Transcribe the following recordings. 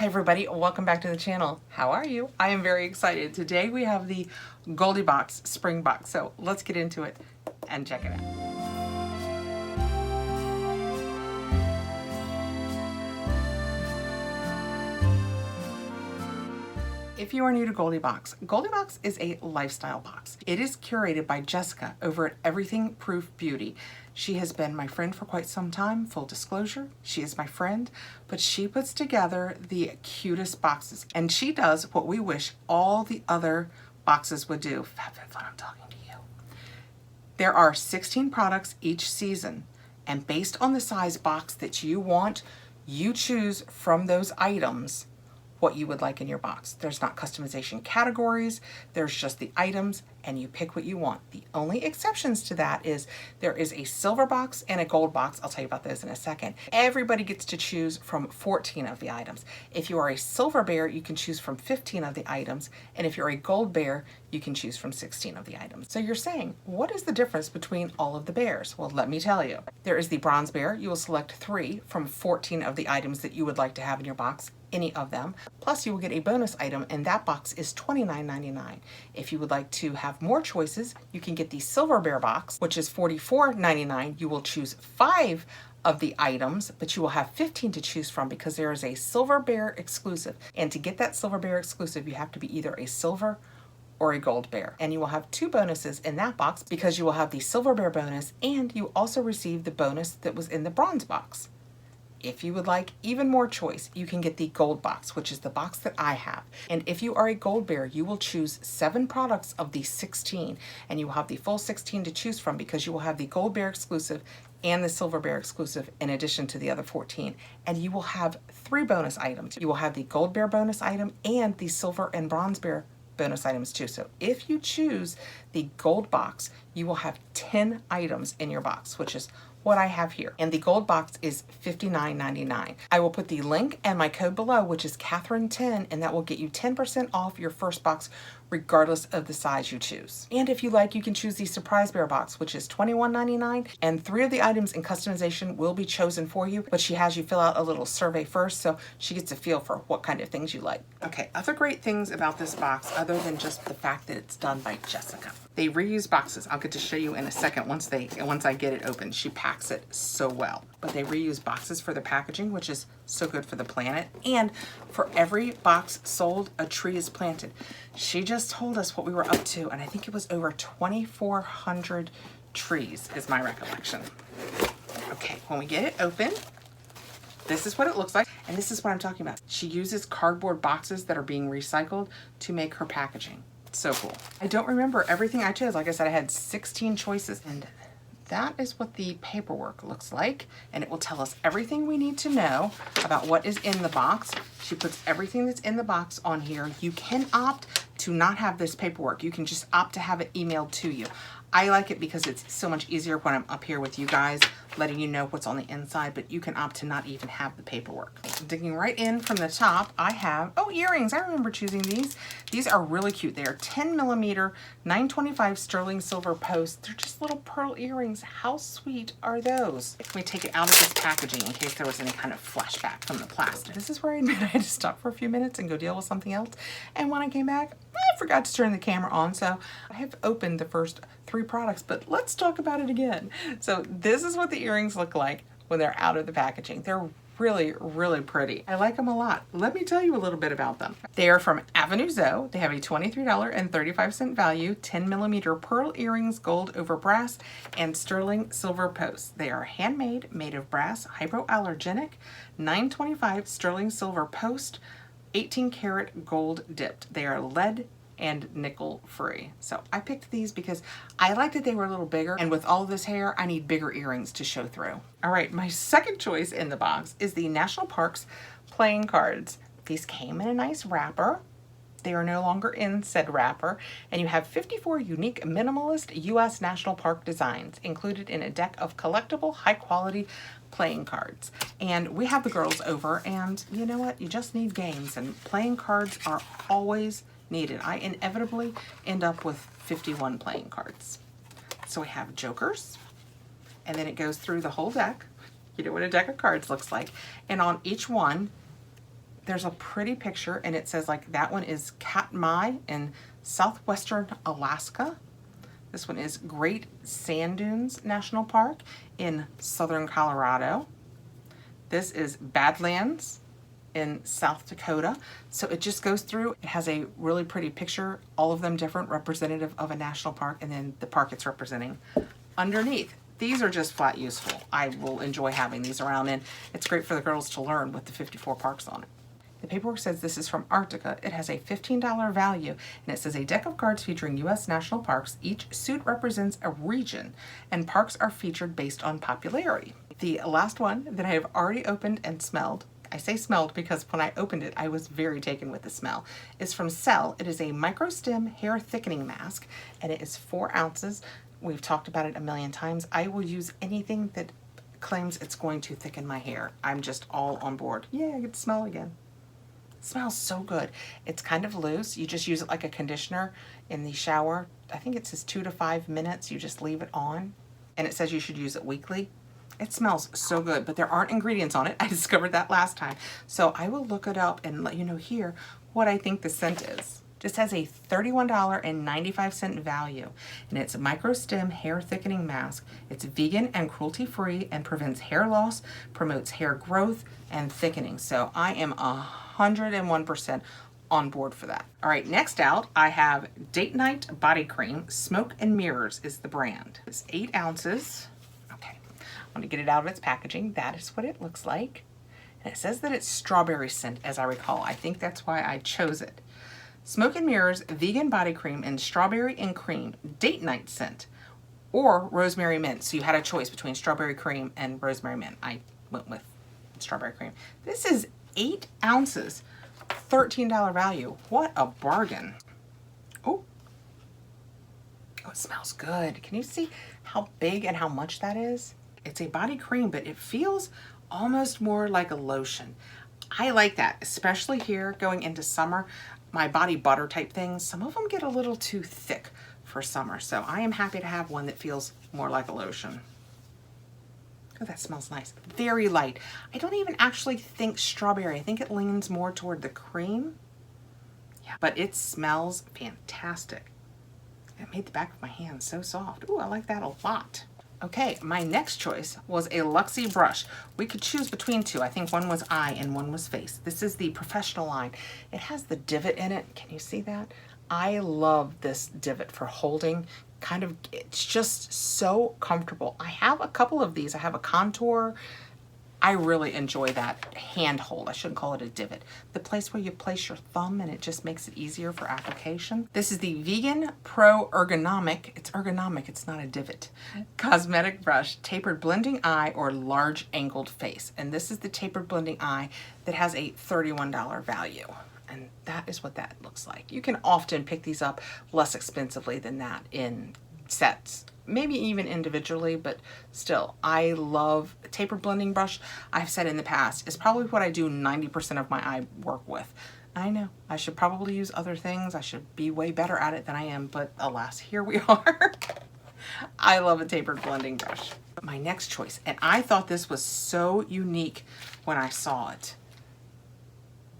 Hi everybody, welcome back to the channel. How are you? I am very excited. Today we have the Goldie Box Spring Box. So let's get into it and check it out. If you are new to Goldie Box, Goldie Box is a lifestyle box. It is curated by Jessica over at Everything Proof Beauty. She has been my friend for quite some time, full disclosure. She is my friend, but she puts together the cutest boxes. And she does what we wish all the other boxes would do. FabFitFun, I'm talking to you. There are 16 products each season, and based on the size box that you want, you choose from those items what you would like in your box. There's not customization categories, there's just the items and you pick what you want. The only exceptions to that is there is a silver box and a gold box. I'll tell you about those in a second. Everybody gets to choose from 14 of the items. If you are a silver bear, you can choose from 15 of the items. And if you're a gold bear, you can choose from 16 of the items. So you're saying, what is the difference between all of the bears? Well, let me tell you. There is the bronze bear. You will select 3 from 14 of the items that you would like to have in your box. Any of them. Plus you will get a bonus item and that box is $29.99. If you would like to have more choices, you can get the silver bear box, which is $44.99. You will choose 5 of the items, but you will have 15 to choose from because there is a silver bear exclusive. And to get that silver bear exclusive, you have to be either a silver or a gold bear. And you will have 2 bonuses in that box because you will have the silver bear bonus and you also receive the bonus that was in the bronze box. If you would like even more choice, you can get the gold box, which is the box that I have. And if you are a gold bear, you will choose 7 products of the 16, and you will have the full 16 to choose from because you will have the gold bear exclusive and the silver bear exclusive in addition to the other 14. And you will have 3 bonus items. You will have the gold bear bonus item and the silver and bronze bear bonus items too. So if you choose the gold box, you will have 10 items in your box, which is what I have here. And the gold box is $59.99. I will put the link and my code below, which is Kathrin10, and that will get you 10% off your first box regardless of the size you choose. And if you like, you can choose the surprise bear box, which is $21.99, and 3 of the items in customization will be chosen for you, but she has you fill out a little survey first so she gets a feel for what kind of things you like. Okay, other great things about this box other than just the fact that it's done by Jessica. They reuse boxes. I'll get to show you in a second once I get it open. She packs it so well. But they reuse boxes for the packaging, which is so good for the planet. And for every box sold, a tree is planted. She just told us what we were up to, and I think it was over 2,400 trees is my recollection. Okay, when we get it open, this is what it looks like, and this is what I'm talking about. She uses cardboard boxes that are being recycled to make her packaging. So cool. I don't remember everything I chose. Like I said, I had 16 choices, and that is what the paperwork looks like, and it will tell us everything we need to know about what is in the box. She puts everything that's in the box on here. You can opt to not have this paperwork. You can just opt to have it emailed to you. I like it because it's so much easier when I'm up here with you guys, letting you know what's on the inside, but you can opt to not even have the paperwork. Digging right in from the top, I have, oh, earrings. I remember choosing these. These are really cute. They are 10mm, 925 sterling silver posts. They're just little pearl earrings. How sweet are those? Let me take it out of this packaging in case there was any kind of flashback from the plastic. This is where I admit I had to stop for a few minutes and go deal with something else. And when I came back, I forgot to turn the camera on, so I have opened the first 3 products, but let's talk about it again. So this is what the earrings look like when they're out of the packaging. They're really, really pretty. I like them a lot. Let me tell you a little bit about them. They are from Avenue Zoe. They have a $23.35 value, 10mm pearl earrings, gold over brass, and sterling silver posts. They are handmade, made of brass, hypoallergenic, 925 sterling silver post, 18 karat gold dipped. They are lead and nickel free. So I picked these because I liked that they were a little bigger, and with all of this hair, I need bigger earrings to show through. All right, my second choice in the box is the National Parks playing cards. These came in a nice wrapper. They are no longer in said wrapper, and you have 54 unique minimalist U.S. National Park designs included in a deck of collectible, high-quality playing cards. And we have the girls over, and you know what? You just need games, and playing cards are always needed. I inevitably end up with 51 playing cards. So we have jokers, and then it goes through the whole deck. You know what a deck of cards looks like. And on each one, there's a pretty picture, and it says like that one is Katmai in southwestern Alaska. This one is Great Sand Dunes National Park in southern Colorado. This is Badlands in South Dakota. So it just goes through. It has a really pretty picture, all of them different, representative of a national park, and then the park it's representing underneath. These are just flat useful. I will enjoy having these around, and it's great for the girls to learn with the 54 parks on it. The paperwork says this is from Arctica. It has a $15 value, and it says a deck of cards featuring U.S. national parks. Each suit represents a region, and parks are featured based on popularity. The last one that I have already opened and smelled, I say smelled because when I opened it, I was very taken with the smell, is from Cell. It is a micro stem hair thickening mask, and it is 4 ounces. We've talked about it a million times. I will use anything that claims it's going to thicken my hair. I'm just all on board. Yeah, I get to smell again. It smells so good. It's kind of loose. You just use it like a conditioner in the shower. I think it says 2 to 5 minutes. You just leave it on, and it says you should use it weekly. It smells so good, but there aren't ingredients on it. I discovered that last time. So I will look it up and let you know here what I think the scent is. Just has a $31.95 value, and it's a micro stem hair thickening mask. It's vegan and cruelty free and prevents hair loss, promotes hair growth and thickening. So I am 101% on board for that. All right, next out I have Date Night Body Cream. Smoke and Mirrors is the brand. It's 8 ounces. Okay, I want to get it out of its packaging. That is what it looks like. And it says that it's strawberry scent, as I recall. I think that's why I chose it. Smoke and Mirrors vegan body cream in strawberry and cream date night scent, or rosemary mint. So you had a choice between strawberry cream and rosemary mint. I went with strawberry cream. This is 8 ounces, $13 value. What a bargain. Oh, it smells good. Can you see how big and how much that is? It's a body cream, but it feels almost more like a lotion. I like that, especially here going into summer. My body butter type things, some of them get a little too thick for summer. So I am happy to have one that feels more like a lotion. Oh, that smells nice. Very light. I don't even actually think strawberry. I think it leans more toward the cream. Yeah, but it smells fantastic. It made the back of my hand so soft. Ooh, I like that a lot. Okay, my next choice was a Luxie brush. We could choose between two. I think one was eye and one was face. This is the professional line. It has the divot in it. Can you see that? I love this divot for holding. Kind of, it's just so comfortable. I have a couple of these. I have a contour. I really enjoy that handhold. I shouldn't call it a divot. The place where you place your thumb and it just makes it easier for application. This is the Vegan Pro Ergonomic. It's ergonomic, it's not a divot. Cosmetic brush, tapered blending eye or large angled face. And this is the tapered blending eye that has a $31 value. And that is what that looks like. You can often pick these up less expensively than that in sets. Maybe even individually, but still, I love taper blending brush. I've said in the past, is probably what I do 90% of my eye work with. I know, I should probably use other things. I should be way better at it than I am, but alas, here we are. I love a tapered blending brush. My next choice, and I thought this was so unique when I saw it.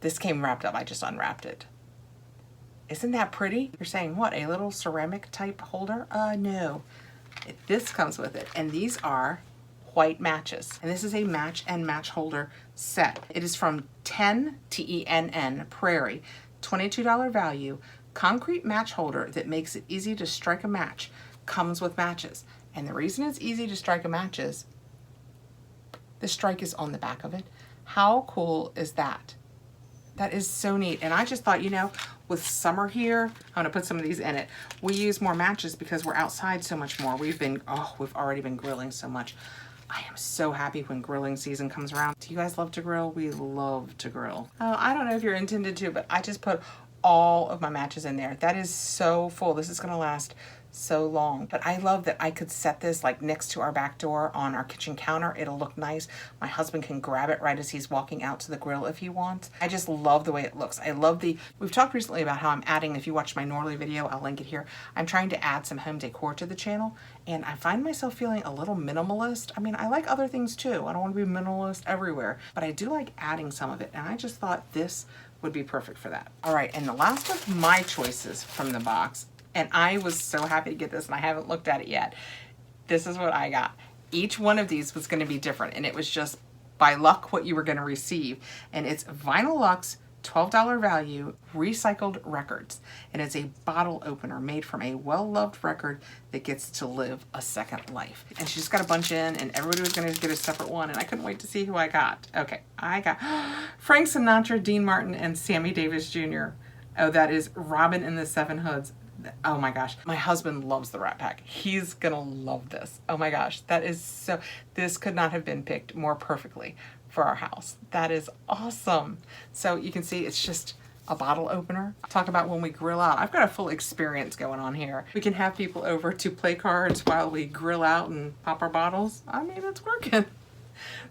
This came wrapped up, I just unwrapped it. Isn't that pretty? You're saying, what, a little ceramic type holder? No. This comes with it, and these are white matches. And this is a match and match holder set. It is from Tenn, T-E-N-N, Prairie, $22 value, concrete match holder that makes it easy to strike a match. Comes with matches. And the reason it's easy to strike a match is the strike is on the back of it. How cool is that? That is so neat. And I just thought, you know, with summer here, I'm gonna put some of these in it. We use more matches because we're outside so much more. We've already been grilling so much. I am so happy when grilling season comes around. Do you guys love to grill? We love to grill. Oh, I don't know if you're intended to, but I just put all of my matches in there. That is so full. This is gonna last so long. But I love that I could set this like next to our back door on our kitchen counter. It'll look nice. My husband can grab it right as he's walking out to the grill if he wants. I just love the way it looks. I love we've talked recently about how I'm adding, if you watch my Norlii video, I'll link it here. I'm trying to add some home decor to the channel, and I find myself feeling a little minimalist. I mean, I like other things too. I don't want to be minimalist everywhere, but I do like adding some of it, and I just thought this would be perfect for that. All right, and the last of my choices from the box, and I was so happy to get this, and I haven't looked at it yet. This is what I got. Each one of these was going to be different, and it was just by luck what you were going to receive. And it's Vinyl Luxe, $12 value, recycled records. And it's a bottle opener made from a well-loved record that gets to live a second life. And she just got a bunch in, and everybody was going to get a separate one, and I couldn't wait to see who I got. Okay, I got Frank Sinatra, Dean Martin, and Sammy Davis Jr. Oh, that is Robin and the Seven Hoods. Oh my gosh, my husband loves the Rat Pack. He's gonna love this. Oh my gosh, that is so, this could not have been picked more perfectly for our house. That is awesome. So you can see it's just a bottle opener. Talk about when we grill out. I've got a full experience going on here. We can have people over to play cards while we grill out and pop our bottles. I mean, it's working.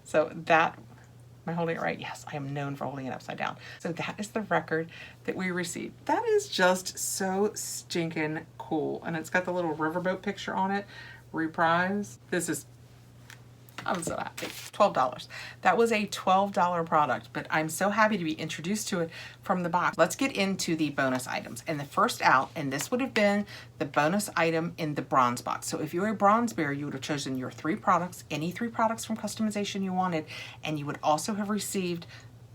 So that, am I holding it right? Yes, I am known for holding it upside down. So that is the record that we received. That is just so stinking cool. And it's got the little riverboat picture on it. Reprise. This is, I'm so happy. $12. That was a $12 product, but I'm so happy to be introduced to it from the box. Let's get into the bonus items. And the first out, and this would have been the bonus item in the bronze box. So if you're a bronze bear, you would have chosen your 3 products, any 3 products from customization you wanted, and you would also have received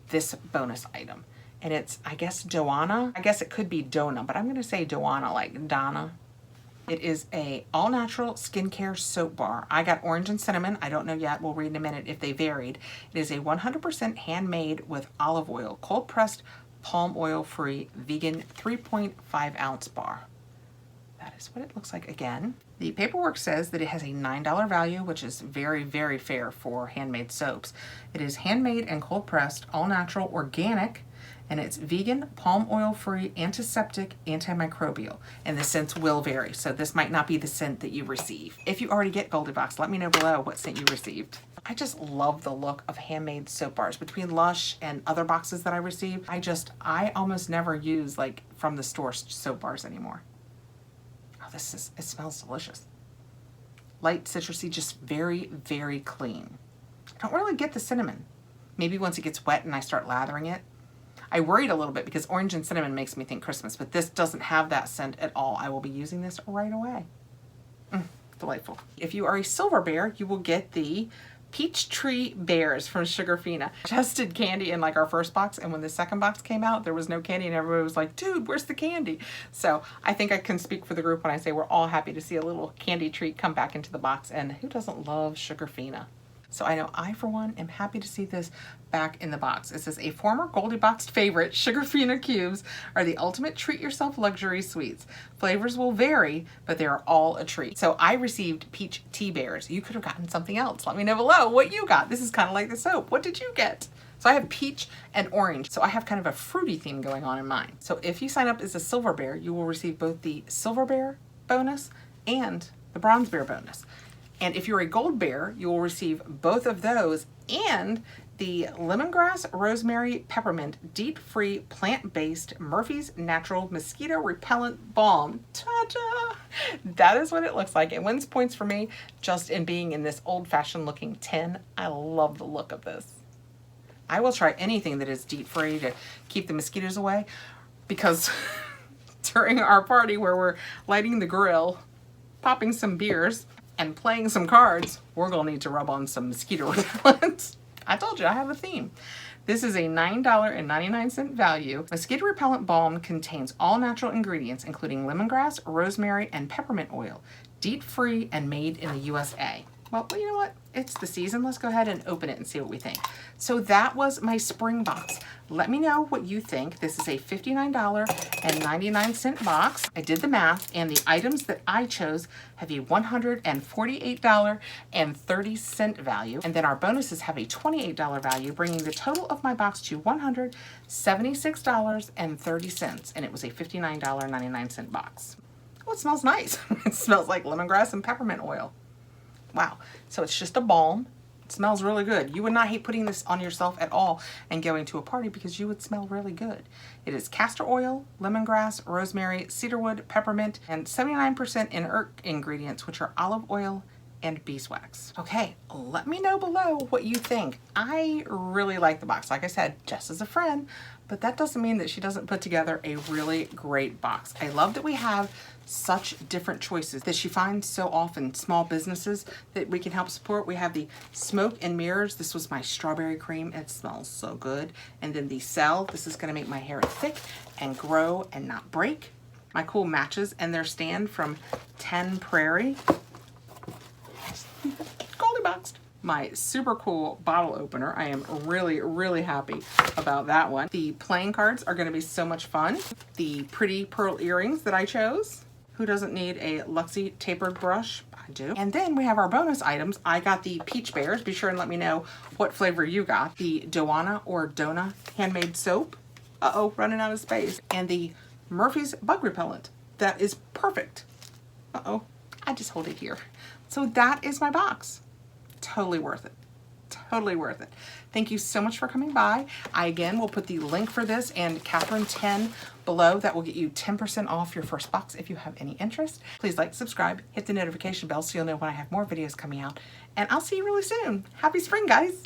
this bonus item. And it's, I guess, Doana. I guess it could be Dona, but I'm going to say Doana, like Donna. It is a all-natural skincare soap bar. I got orange and cinnamon. I don't know yet. We'll read in a minute if they varied. It is a 100% handmade with olive oil, cold-pressed, palm oil-free, vegan 3.5 ounce bar. That is what it looks like again. The paperwork says that it has a $9 value, which is very, very fair for handmade soaps. It is handmade and cold-pressed, all-natural, organic, and it's vegan, palm oil free, antiseptic, antimicrobial, and the scents will vary. So this might not be the scent that you receive. If you already get Goldie Box, let me know below what scent you received. I just love the look of handmade soap bars. Between Lush and other boxes that I received, I almost never use like from the store soap bars anymore. Oh, it smells delicious. Light citrusy, just very, very clean. I don't really get the cinnamon. Maybe once it gets wet and I start lathering it. I worried a little bit because orange and cinnamon makes me think Christmas, but this doesn't have that scent at all. I will be using this right away. Delightful. If you are a silver bear, you will get the Peach Tree Bears from Sugarfina. Tested candy in like our first box, and when the second box came out, there was no candy, and everybody was like, dude, where's the candy? So I think I can speak for the group when I say we're all happy to see a little candy treat come back into the box, and who doesn't love Sugarfina? So I know I, for one, am happy to see this back in the box. It says, a former Goldie Boxed favorite, Sugarfina cubes are the ultimate treat-yourself luxury sweets. Flavors will vary, but they are all a treat. So I received Peach Tea Bears. You could have gotten something else. Let me know below what you got. This is kind of like the soap. What did you get? So I have peach and orange. So I have kind of a fruity theme going on in mine. So if you sign up as a silver bear, you will receive both the silver bear bonus and the bronze bear bonus. And if you're a gold bear, you will receive both of those and the lemongrass, rosemary, peppermint, DEET-free, plant-based Murphy's Natural Mosquito Repellent Balm. Ta-da! That is what it looks like. It wins points for me just in being in this old-fashioned looking tin. I love the look of this. I will try anything that is DEET-free to keep the mosquitoes away, because during our party where we're lighting the grill, popping some beers, and playing some cards, we're gonna need to rub on some mosquito repellent. I told you I have a theme. This is a $9.99 value. Mosquito repellent balm contains all natural ingredients, including lemongrass, rosemary, and peppermint oil, DEET-free and made in the USA. Well, you know what? It's the season. Let's go ahead and open it and see what we think. So that was my spring box. Let me know what you think. This is a $59.99 box. I did the math, and the items that I chose have a $148.30 value. And then our bonuses have a $28 value, bringing the total of my box to $176.30. And it was a $59.99 box. Oh, it smells nice. It smells like lemongrass and peppermint oil. Wow. So it's just a balm. It smells really good. You would not hate putting this on yourself at all and going to a party because you would smell really good. It is castor oil, lemongrass, rosemary, cedarwood, peppermint, and 79% inert ingredients, which are olive oil and beeswax. Okay, let me know below what you think. I really like the box. Like I said, Jess is a friend, but that doesn't mean that she doesn't put together a really great box. I love that we have such different choices that she finds so often small businesses that we can help support. We have the smoke and mirrors. This was my strawberry cream. It smells so good. And then the cell. This is going to make my hair thick and grow and not break. My cool matches and their stand from 10 Prairie. Goldie Boxed. My super cool bottle opener. I am really, really happy about that one. The playing cards are going to be so much fun. The pretty pearl earrings that I chose. Who doesn't need a Luxie tapered brush? I do. And then we have our bonus items. I got the Peach Bears. Be sure and let me know what flavor you got. The Doana or Dona handmade soap. Uh-oh, running out of space. And the Murphy's Bug Repellent. That is perfect. Uh-oh, I just hold it here. So that is my box. Totally worth it. Totally worth it. Thank you so much for coming by. I again will put the link for this and Kathrin 10 below. That will get you 10% off your first box if you have any interest. Please like, subscribe, hit the notification bell so you'll know when I have more videos coming out. And I'll see you really soon. Happy spring, guys.